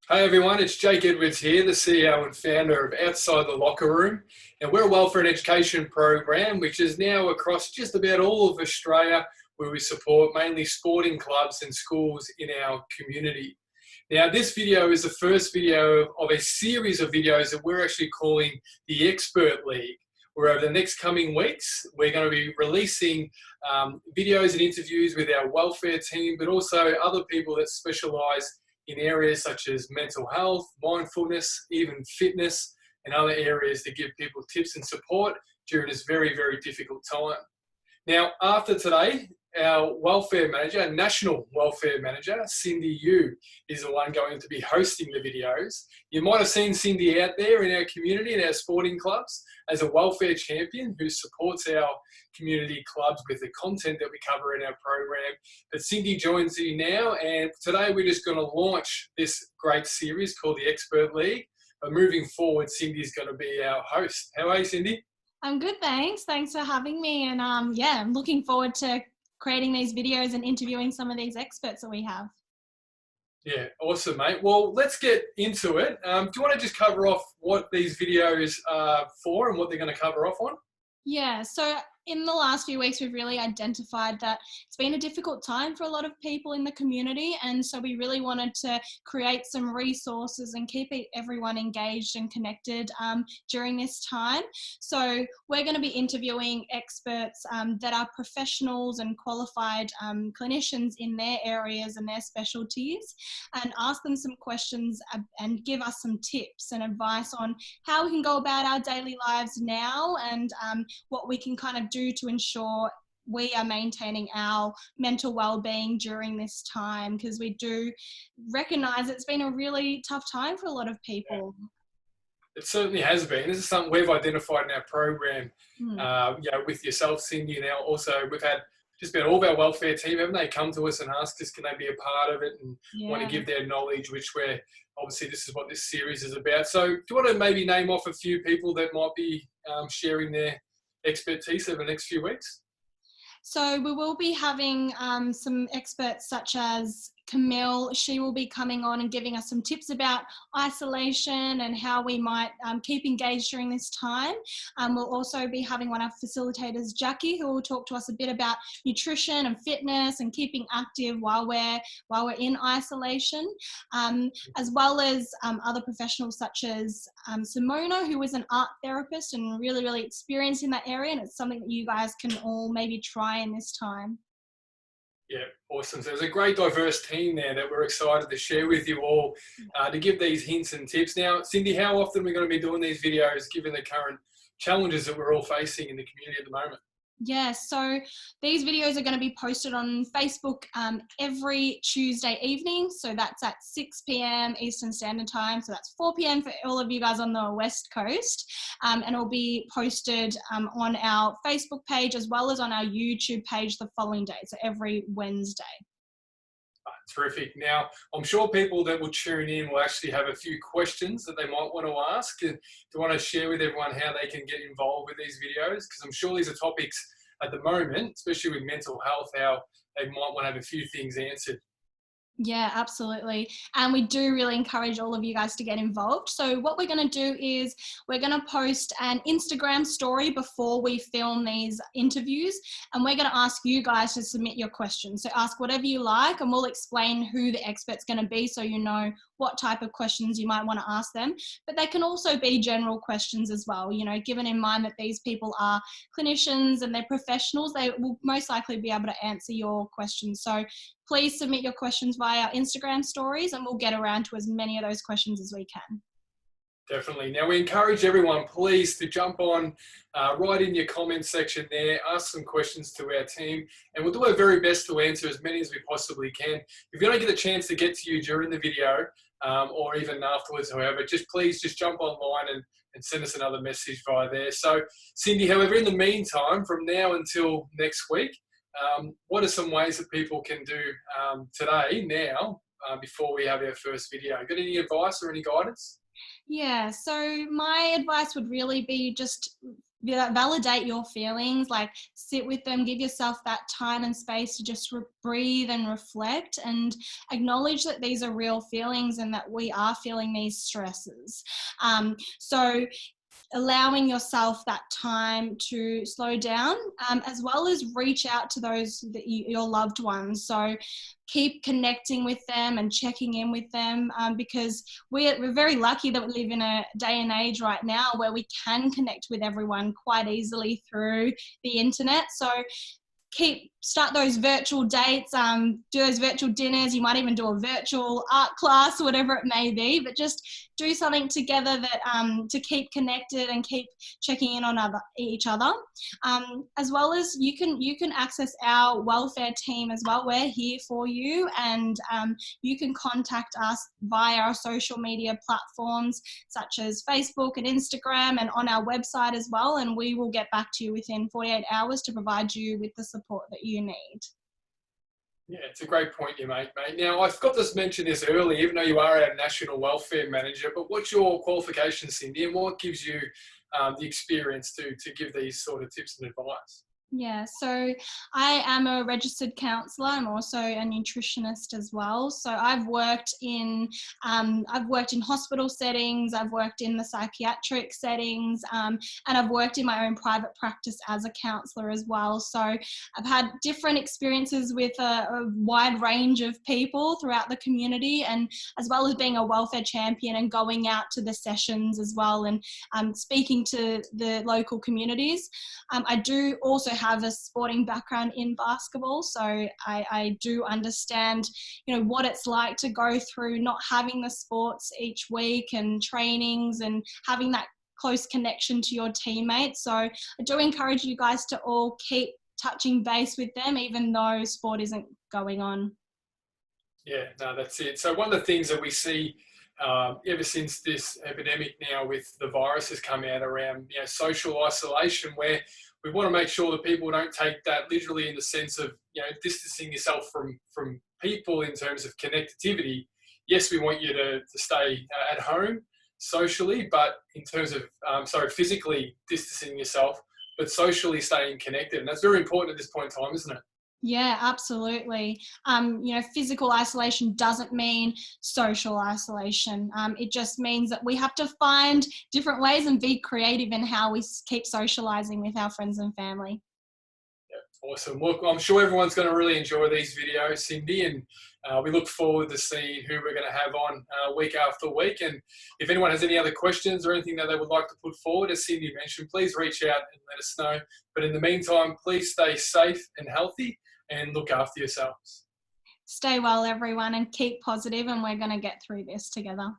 Hi everyone, it's Jake Edwards here, the CEO and founder of Outside the Locker Room. And we're a welfare and education program which is now across just about all of Australia, where we support mainly sporting clubs and schools in our community. Now, this video is the first video of a series of videos that we're actually calling the Expert League, where over the next coming weeks, we're going to be releasing videos and interviews with our welfare team, but also other people that specialise in areas such as mental health, mindfulness, even fitness, and other areas to give people tips and support during this very, very difficult time. Now, after today, our welfare manager, our national welfare manager, Cindy Yu, is the one going to be hosting the videos. You might have seen Cindy out there in our community, in our sporting clubs, as a welfare champion who supports our community clubs with the content that we cover in our program. But Cindy joins you now, and today we're just going to launch this great series called the Expert League. But moving forward, Cindy's going to be our host. How are you, Cindy? I'm good, thanks. Thanks for having me. And yeah, I'm looking forward to creating these videos and interviewing some of these experts that we have. Yeah, awesome, mate. Well, let's get into it. Do you want to just cover off what these videos are for and what they're going to cover off on? Yeah, so in the last few weeks, we've really identified that it's been a difficult time for a lot of people in the community. And so we really wanted to create some resources and keep everyone engaged and connected during this time. So we're going to be interviewing experts that are professionals and qualified clinicians in their areas and their specialties, and ask them some questions and give us some tips and advice on how we can go about our daily lives now, and what we can kind of do to ensure we are maintaining our mental well-being during this time, because we do recognize it's been a really tough time for a lot of people. It certainly has been. This is something we've identified in our program, Hmm. with yourself, Cindy. Now, also, we've had just about all of our welfare team, haven't they, come to us and ask us, can they be a part of it and want to Yeah. give their knowledge, which we're, obviously, this is what this series is about. So do you want to maybe name off a few people that might be sharing their expertise over the next few weeks? So we will be having some experts such as Camille. She will be coming on and giving us some tips about isolation and how we might keep engaged during this time. We'll also be having one of our facilitators, Jackie, who will talk to us a bit about nutrition and fitness and keeping active while we're in isolation, as well as other professionals such as Simona, who is an art therapist and really, really experienced in that area. And it's something that you guys can all maybe try in this time. Yeah, awesome. So there's a great diverse team there that we're excited to share with you all, to give these hints and tips. Now, Cindy, how often are we going to be doing these videos given the current challenges that we're all facing in the community at the moment? Yeah, so these videos are going to be posted on Facebook every Tuesday evening. So that's at 6 p.m. Eastern Standard Time. So that's 4 p.m. for all of you guys on the West Coast. And it'll be posted on our Facebook page as well as on our YouTube page the following day. So every Wednesday. Terrific. Now, I'm sure people that will tune in will actually have a few questions that they might want to ask. Do you want to share with everyone how they can get involved with these videos? Because I'm sure these are topics at the moment, especially with mental health, how they might want to have a few things answered. Yeah, absolutely. And we do really encourage all of you guys to get involved. So what we're going to do is we're going to post an Instagram story before we film these interviews, and we're going to ask you guys to submit your questions. So ask whatever you like, and we'll explain who the expert's going to be so you know what type of questions you might want to ask them. But they can also be general questions as well, you know, given in mind that these people are clinicians and they're professionals, they will most likely be able to answer your questions. So please submit your questions via our Instagram stories, and we'll get around to as many of those questions as we can. Definitely. Now, we encourage everyone, please, to jump on, write in your comments section there, ask some questions to our team, and we'll do our very best to answer as many as we possibly can. If you don't get a chance to get to you during the video, or even afterwards, however, please jump online and send us another message via there. So, Cindy, however, in the meantime, from now until next week, what are some ways that people can do today, now, before we have our first video? Got any advice or any guidance? Yeah, so my advice would really be just validate your feelings, like sit with them, give yourself that time and space to just breathe and reflect and acknowledge that these are real feelings and that we are feeling these stresses. So allowing yourself that time to slow down, as well as reach out to those that your loved ones. So keep connecting with them and checking in with them, because we're very lucky that we live in a day and age right now where we can connect with everyone quite easily through the internet. So start those virtual dates, do those virtual dinners. You might even do a virtual art class, whatever it may be, but just do something together that to keep connected and keep checking in on each other. As well as you can access our welfare team as well. We're here for you, and you can contact us via our social media platforms such as Facebook and Instagram, and on our website as well, and we will get back to you within 48 hours to provide you with the support that you need. Yeah, it's a great point you make, mate. Now, I forgot to mention this earlier, even though you are our National Welfare Manager, but what's your qualifications, Cindy, and what gives you the experience to give these sort of tips and advice? Yeah, so I am a registered counsellor. I'm also a nutritionist as well. So I've worked in hospital settings, I've worked in the psychiatric settings, and I've worked in my own private practice as a counsellor as well. So I've had different experiences with a wide range of people throughout the community, and as well as being a welfare champion and going out to the sessions as well, and speaking to the local communities. I do also have a sporting background in basketball, so I do understand, what it's like to go through not having the sports each week and trainings and having that close connection to your teammates. So I do encourage you guys to all keep touching base with them, even though sport isn't going on. Yeah, no, that's it. So one of the things that we see ever since this epidemic now with the virus has come out around social isolation, where we want to make sure that people don't take that literally in the sense of distancing yourself from people in terms of connectivity. Yes, we want you to stay at home socially, but in terms of physically distancing yourself, but socially staying connected, and that's very important at this point in time, isn't it? Yeah, absolutely. Physical isolation doesn't mean social isolation. It just means that we have to find different ways and be creative in how we keep socializing with our friends and family. Yeah, awesome. Look, I'm sure everyone's going to really enjoy these videos, Cindy, and we look forward to seeing who we're going to have on week after week. And if anyone has any other questions or anything that they would like to put forward, as Cindy mentioned, please reach out and let us know. But in the meantime, please stay safe and healthy, and look after yourselves. Stay well, everyone, and keep positive, and we're going to get through this together.